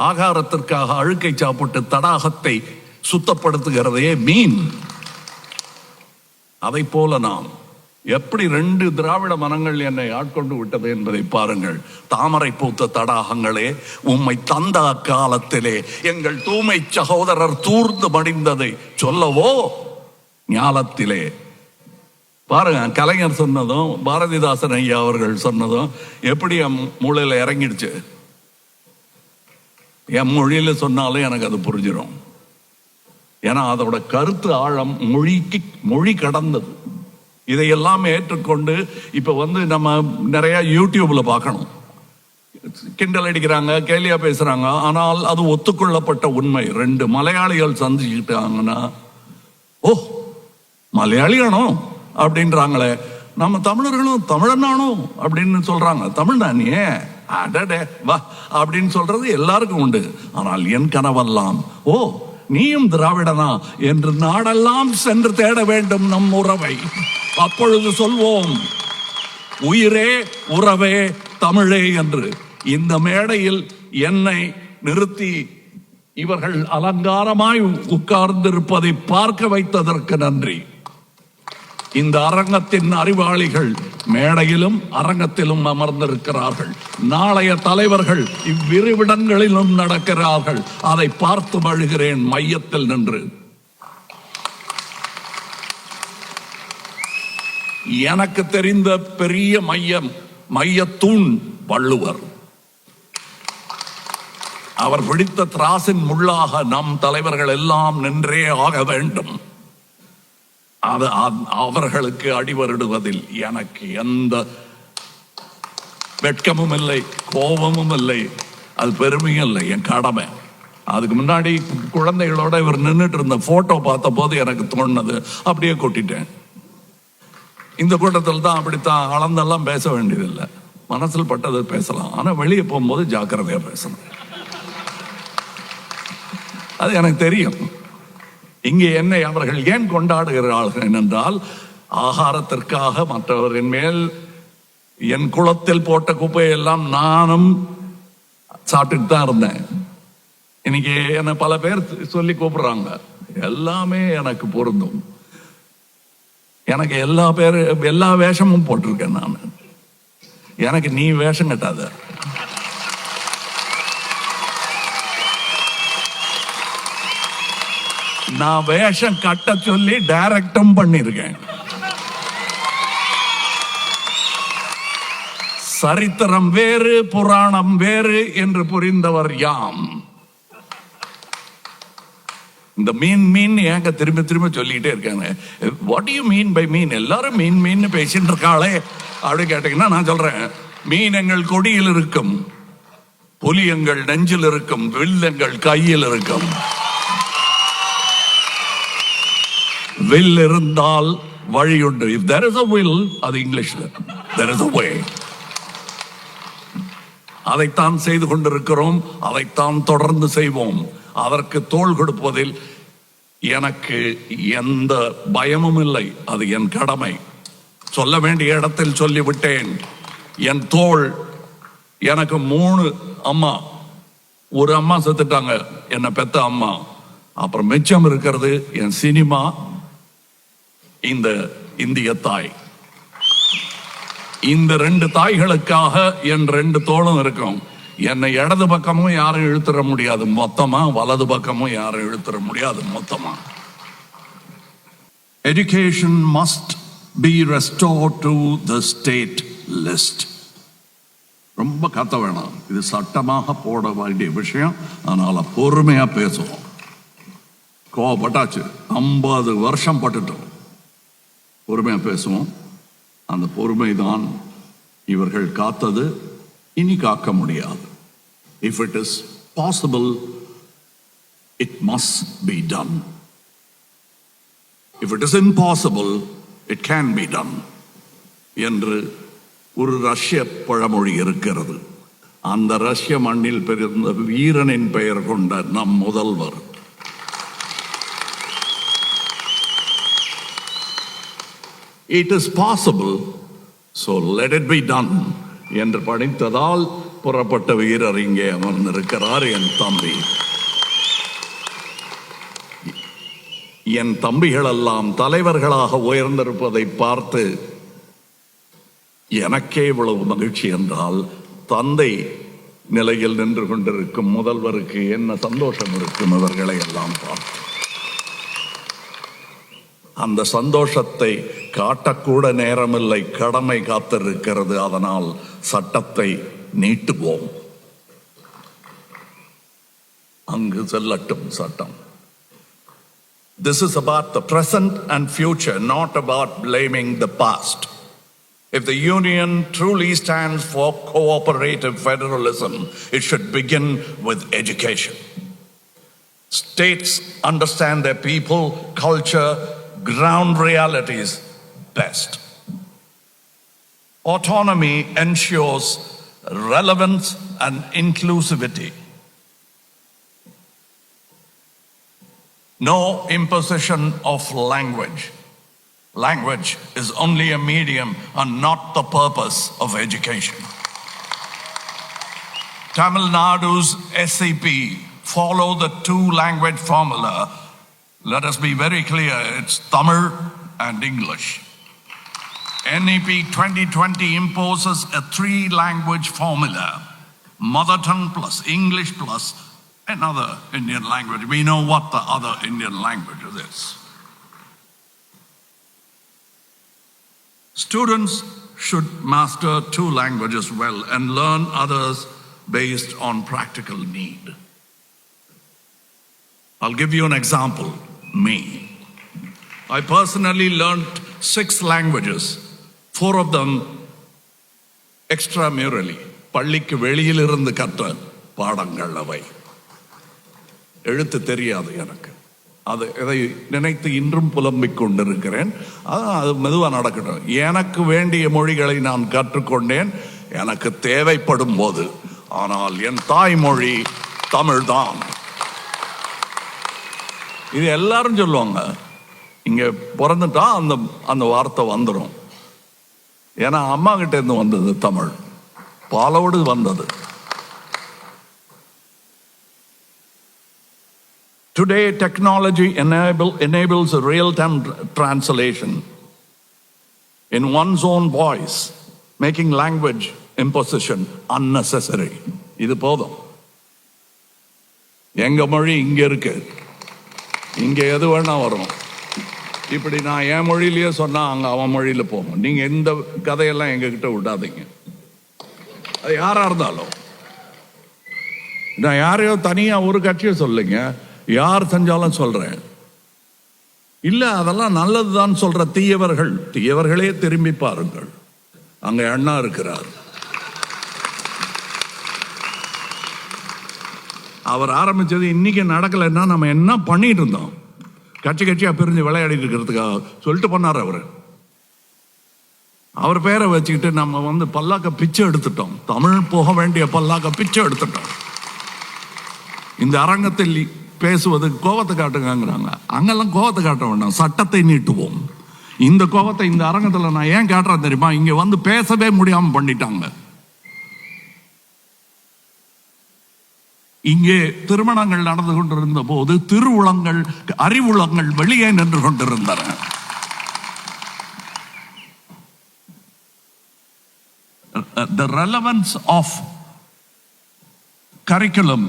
ஆகாரத்திற்காக அழுக்கை சாப்பிட்டு தடாகத்தை சுத்தப்படுத்துகிறதே மீன். அதை போல நாம் எப்படி 2 திராவிட மனங்கள் என்னை ஆட்கொண்டு விட்டது என்பதை பாருங்கள். தாமரை பூத்த தடாகங்களே, உம்மை தந்த அக்காலத்திலே எங்கள் தூய்மை சகோதரர் தூர்ந்து மடிந்ததை சொல்லவோ ஞாலத்திலே. பாருங்க, கலைஞர் சொன்னதும் பாரதிதாசன் ஐயா அவர்கள் சொன்னதும் எப்படி என் மூளையில இறங்கிடுச்சு. என் மொழியில சொன்னாலும் எனக்கு அது புரிஞ்சிடும். ஏன்னா அதோட கருத்து ஆழம் மொழி கடந்தது. இதையெல்லாம் ஏற்றுக்கொண்டு இப்ப நம்ம நிறைய யூடியூப்ல பார்க்கணும். கிண்டல் அடிக்கிறாங்க, கேலியா பேசுறாங்க. ஆனால் அது ஒத்துக்கொள்ளப்பட்ட உண்மை. 2 மலையாளிகள் சந்திச்சுக்கிட்டாங்கன்னா, ஓ மலையாளியானோ அப்படின்றாங்களே, நம்ம தமிழர்களும் தமிழனானோ அப்படின்னு சொல்றாங்க. தமிழ்தானியே அடடே வா அப்படின்னு சொல்றது எல்லாருக்கும் உண்டு. ஆனால் என் கனவெல்லாம், ஓ நீயும் திராவிடனா என்று நாடெல்லாம் சென்று தேட வேண்டும் நம் உறவை. அப்பொழுது சொல்வோம் உயிரே உறவே தமிழே என்று. இந்த மேடையில் என்னை நிறுத்தி இவர்கள் அலங்காரமாய் உட்கார்ந்திருப்பதை பார்க்க வைத்ததற்கு நன்றி. இந்த அரங்கத்தின் அறிவாளிகள் மேடையிலும் அரங்கத்திலும் அமர்ந்திருக்கிறார்கள். நாளைய தலைவர்கள் இவ்விருவிடங்களிலும் நடக்கிறார்கள். அதை பார்த்து மழுகிறேன் மையத்தில் நின்று. எனக்கு தெரிந்த பெரிய மையத்தூண் வள்ளுவர். அவர் பிடித்த திராசின் முள்ளாக நம் தலைவர்கள் எல்லாம் நின்றே ஆக வேண்டும். அவர்களுக்கு அடிவருடுவதில் எனக்கு எந்த வெட்கமும் இல்லை, கோபமும் இல்லை, அது பெருமையும் இல்லை, என் கடமை. அதுக்கு முன்னாடி குழந்தைகளோட இவர் நின்றுட்டு இருந்த போட்டோ பார்த்த போது எனக்கு தோணுது, அப்படியே கொட்டிட்டேன். இந்த கூட்டத்தில் தான் அப்படித்தான் அளந்தெல்லாம் பேச வேண்டியதில்லை. மனசில் பட்டதை பேசலாம், ஆனா வெளியே போகும்போது ஜாக்கிரதையா பேசணும். அது எனக்கு தெரியும். இங்கே என்னை அவர்கள் ஏன் கொண்டாடுகிறார்கள் என்றால், ஆகாரத்திற்காக மற்றவரின் மேல் என் குளத்தில் போட்ட குப்பையெல்லாம் நானும் சாப்பிட்டுட்டு தான் இருந்தேன். இன்னைக்கு என்ன பல பேர் சொல்லி கூப்பிடுறாங்க. எல்லாமே எனக்கு பொருந்தும். எனக்கு எல்லா வேஷமும் போட்டிருக்கேன் நான். எனக்கு நீ வேஷம் கட்டாத. நான் வேஷம் கட்ட சொல்லி டைரக்டும் பண்ணிருக்கேன். சரித்திரம் வேறு புராணம் வேறு என்று புரிந்தவர் யாம். இந்த மீன் ஏங்க திரும்ப திரும்ப சொல்லிக்கிட்டே இருக்காங்க. What do you mean by mean? எல்லாரும் மீன் பேசிட்டு இருக்காளே அப்படி கேட்டீங்கன்னா நான் சொல்றேன், மீன் எங்கள் கொடியில் இருக்கும், புலி எங்கள் நெஞ்சில் இருக்கும், வில் எங்கள் கையில் இருக்கும். வில் இருந்தால் வழி உண்டு. If there is a will, அது இங்கிலீஷ்ல there is a way. அதைத்தான் செய்து கொண்டிருக்கிறோம், அதைத்தான் தொடர்ந்து செய்வோம். அதற்கு தோள் கொடுப்பதில் எனக்கு எந்த பயமும் இல்லை. அது என் கடமை. சொல்ல வேண்டிய இடத்தில் சொல்லிவிட்டேன். என் தோள், எனக்கு 3 அம்மா. ஒரு அம்மா செத்துட்டாங்க, என்னை பெத்த அம்மா. அப்புறம் மிச்சம் இருக்கிறது என் சினிமா, இந்த இந்திய தாய். இந்த 2 தாய்களுக்காக என் 2 தோளும் இருக்கும். என்னை இடது பக்கமும் யாரும் இழுத்துற முடியாது மொத்தமா, வலது பக்கமும் யாரும் இழுத்துற முடியாது மொத்தமா. Education must be restored to the state list. ரொம்ப கத்த வேணாம், இது சட்டமாக போட வேண்டிய விஷயம். அதனால பொறுமையா பேசுவோம். கோவப்பட்டாச்சு, 50 வருஷம் பட்டுட்டோம். பொறுமையா பேசுவோம். அந்த பொறுமைதான் இவர்கள் காத்தது, இனி காக்க முடியாது. If it is possible, it must be done. If it is impossible, it can be done என்று ஒரு ரஷ்ய பழமொழி இருக்கிறது. அந்த ரஷ்ய மண்ணில் பிறந்த வீரனின் பெயர் கொண்ட நம் முதல்வர் it is possible, so let it be done என்று படித்ததால் புறப்பட்ட வீரர் இங்கே அமர்ந்திருக்கிறார், என் தம்பி. என் தம்பிகளெல்லாம் தலைவர்களாக உயர்ந்திருப்பதை பார்த்து எனக்கே இவ்வளவு மகிழ்ச்சி என்றால், தந்தை நிலையில் நின்று கொண்டிருக்கும் முதல்வருக்கு என்ன சந்தோஷம் இருக்கும் இவர்களை எல்லாம் பார்த்து. அந்த சந்தோஷத்தை காட்டக்கூட நேரமில்லை, கடமை காத்திருக்கிறது. அதனால் சட்டத்தை நீட்டுவோம், அங்கு செல்லட்டும் சட்டம். This is about the present and future, not about blaming the past. If the union truly stands for cooperative federalism, it should begin with education. States understand their people, culture, ground realities best. Autonomy ensures relevance and inclusivity. No imposition of language. Language is only a medium and not the purpose of education. Tamil Nadu's SCP follow the two-language formula. Let us be very clear, it's Tamil and English. NEP 2020 imposes a three-language formula, mother tongue plus English plus another Indian language. We know what the other Indian language is. Students should master two languages well and learn others based on practical need. I'll give you an example. Me. I personally learned 6 languages, 4 of them extramurally. பள்ளிக்கு வெளியில் இருந்து கற்ற பாடங்கள் அவை. எழுத்து தெரியாது எனக்கு. அதை நினைத்து இன்றும் புலம்பிக் கொண்டிருக்கிறேன். அது மெதுவாக நடக்கட்டும். எனக்கு வேண்டிய மொழிகளை நான் கற்றுக்கொண்டேன் எனக்கு தேவைப்படும் போது. ஆனால் என் தாய்மொழி தமிழ் தான். இது எல்லாரும் சொல்லுவாங்க, இங்க பிறந்துட்டா அந்த வார்த்தை வந்துடும். ஏன்னா அம்மா கிட்ட இருந்து வந்தது தமிழ், பாலோடு வந்தது. Today, technology enables a real-time translation in one's own voice, making language imposition unnecessary. இது போதும். எங்க மொழி இங்க இருக்கு, இங்க எது வேணா வரும். இப்படி நான் என் மொழியிலேயே சொன்னா அங்க அவன் மொழியில போகும். நீங்க இந்த கதையெல்லாம் எங்க கிட்ட விடாதீங்க. அது யாரா இருந்தாலும். நான் யாரையோ தனியா ஒரு கட்சியை சொல்லுங்க, யார் செஞ்சாலும் சொல்றேன். இல்ல அதெல்லாம் நல்லதுதான் சொல்ற தீயவர்களே திரும்பி பாருங்கள், அங்க அண்ணா இருக்கிறார். அவர் ஆரம்பிச்சது இன்னைக்கு நடக்கலைன்னா நம்ம என்ன பண்ணிட்டு இருந்தோம்? கட்சியா பிரிஞ்சு விளையாடிட்டு இருக்கிறதுக்காக சொல்லிட்டு பண்ணார் அவரு. அவர் பேரை வச்சுக்கிட்டு நம்ம பல்லாக்க பிச்சை எடுத்துட்டோம். தமிழ் போக வேண்டிய பல்லாக்க பிச்சை எடுத்துட்டோம். இந்த அரங்கத்தில் பேசுவது கோபத்தை காட்டுங்கிறாங்க. அங்கெல்லாம் கோபத்தை காட்ட வேண்டாம், சட்டத்தை நீட்டுவோம். இந்த கோபத்தை இந்த அரங்கத்தில் நான் ஏன் காட்டுறேன் தெரியுமா? இங்க பேசவே முடியாம பண்ணிட்டாங்க. இங்கே திருமணங்கள் நடந்து கொண்டிருந்த போது திருவுளங்கள் அறிவுளங்கள் வெளியே நின்று கொண்டிருந்தன. The relevance of curriculum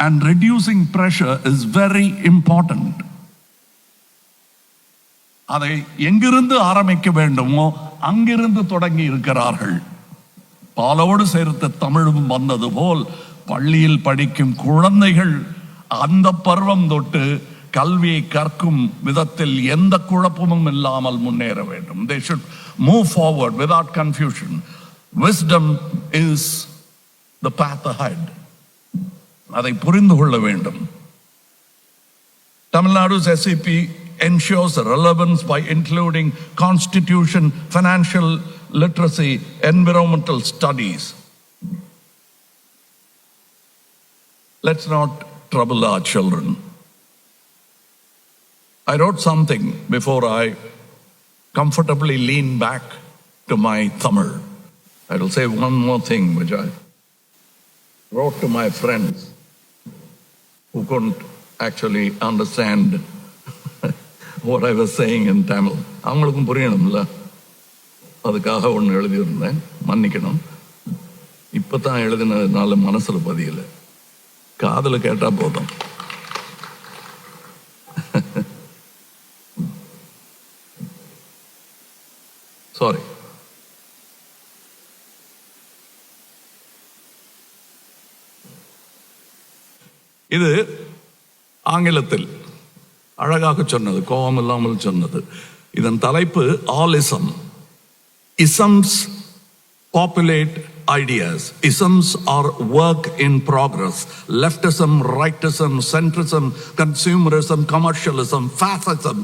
and reducing pressure is very important. அதை எங்கிருந்து ஆரம்பிக்க வேண்டுமோ அங்கிருந்து தொடங்கி இருக்கிறார்கள். பாலோடு சேர்த்து தமிழும் வந்தது போல் பள்ளியில் படிக்கும் குழந்தைகள் அந்த பருவம் தொட்டு கல்வியை கற்கும் விதத்தில் எந்த குழப்பமும் இல்லாமல் முன்னேற வேண்டும். They should move forward without confusion. Wisdom is the path ahead. அதை புரிந்து கொள்ள வேண்டும். Tamil Nadu's SCP ensures relevance by including constitution, financial literacy, environmental studies. Let's not trouble our children. I wrote something before I comfortably lean back to my Tamil. I will say one more thing which I wrote to my friends who couldn't actually understand what I was saying in Tamil. அவங்களுக்கும் புரியணும்ல, அதுக்காக ஒன்று எழுதியிருந்தேன். மன்னிக்கணும், இப்போ தான் எழுதினதுனால மனசில் பதியலை. காதில் கேட்டால் போதும். சாரி. இது ஆங்கிலத்தில் அழகாக சொன்னது, கோபம் இல்லாமல் சொன்னது. இதன் தலைப்பு ஆலிசம். Isms populate ideas. Isms are work in progress. Leftism, rightism, centrism, consumerism, commercialism, fascism,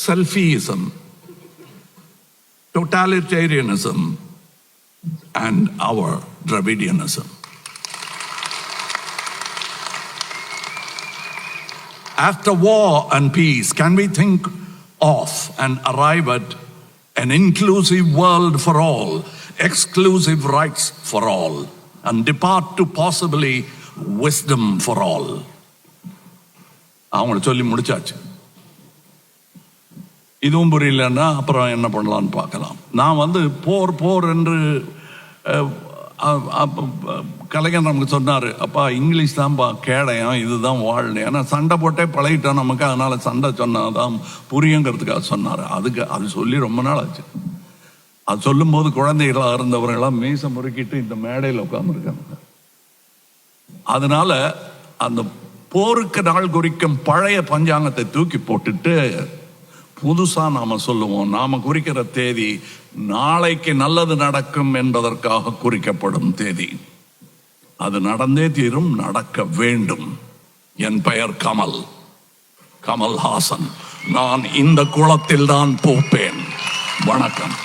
selfieism, totalitarianism, and our Dravidianism. After war and peace, can we think of and arrive at an inclusive world for all, exclusive rights for all, and depart to possibly wisdom for all? அவங்கள சொல்லி முடிச்சாச்சு. இதுவும் புரியலன்னா அப்புறம் என்ன பண்ணலான்னு பார்க்கலாம். நான் போர் என்று கலைஞர் நமக்கு சொன்னார், அப்பா இங்கிலீஷ் தான்ப்பா கேடையாம், இதுதான் வாழ்னு. ஏன்னா சண்டை போட்டே பழகிட்டோம் நமக்கு, அதனால சண்டை சொன்னாதான் புரியுங்கிறதுக்காக சொன்னார். அது சொல்லி ரொம்ப நாள் ஆச்சு. அது சொல்லும்போது குழந்தைகளாக இருந்தவர்களாம் மீசை முறுக்கிட்டு இந்த மேடையில் உட்கார்ந்துருக்காங்க. அதனால அந்த போருக்கு நாள் குறிக்கும் பழைய பஞ்சாங்கத்தை தூக்கி போட்டுட்டு புதுசா நாம சொல்லுவோம். நாம குறிக்கிற தேதி நாளைக்கு நல்லது நடக்கும் என்பதற்காக குறிக்கப்படும் தேதி. அது நடந்தே தீரும், நடக்க வேண்டும். என் பெயர் கமல்ஹாசன். நான் இந்த குளத்தில் தான் பூப்பேன். வணக்கம்.